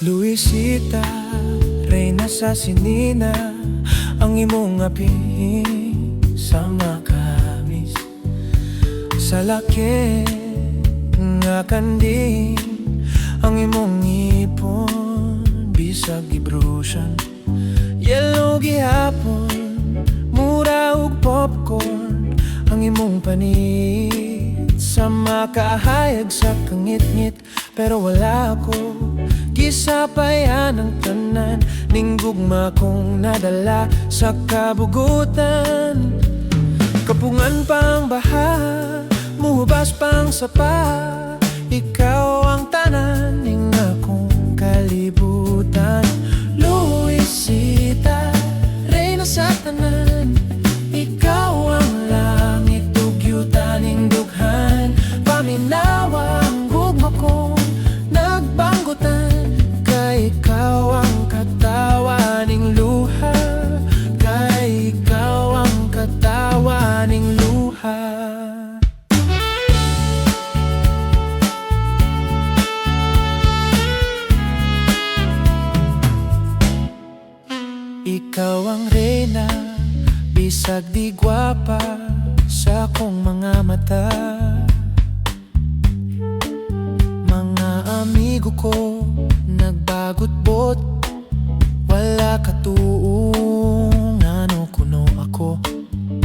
Luisita, reyna sa sinina, ang imong aping sa makamis. Sa laki nga kanding, ang imong ipon bisag gibrusyan. Yellow gihapon, mura ug popcorn, ang imong panit sa makahayag sa kangit-ngit. Pero wala ako gisapayan ang tanan, ning gugma kong nadala sa kabugutan. Kapungan pang baha, muhubas pang sapa, ikaw ang tanan ning akong kalibutan. Luisita, reyna sa tanan, ikaw ang langit ug yuta ning dughan. Paminawa ang gugma kong nagbanggutan, kay ikaw ang katawa ning luha, kay ikaw ang katawa ning luha. Ikaw ang reyna, bisag di gwapa sa akong mga mata. Mga amigo ko nagbagot-bot, wala katuong ano kuno ako.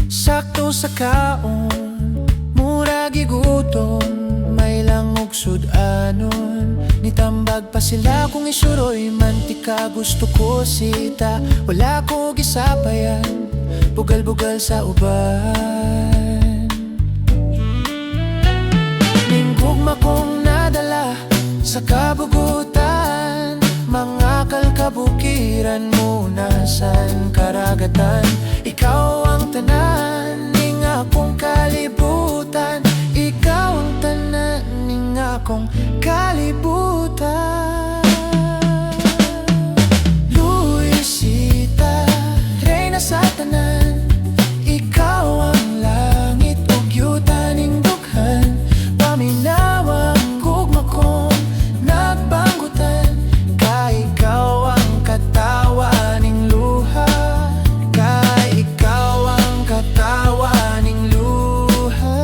Sakto sa kaon, mura gigutom, may langog sud-anon. Nitambag pa sila kung isuroy mantika, gusto ko sita, wala ko gisapayan, bugal-bugal sa uban. Ning gugma kong nadala sa kabugutan, mga kalkabukiran mo nasan karagatan. Ikaw ang tanan ning akong kalibutan, ikaw ang tanan ning akong kalibutan. Luisita, reyna sa tanan, ikaw ang langit ug yuta ning dughan. Paminawa ang gugma kong nagbanggutan, kay ikaw ang katawa ning luha, kay ikaw ang katawa ning luha.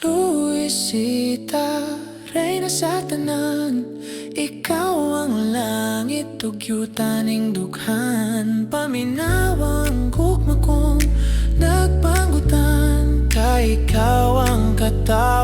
Luisita, reyna sa tanan, ikaw ang langit ug yuta ning dughan. Paminawa ang gugma kong nagbanggutan, kay ikaw ang katawa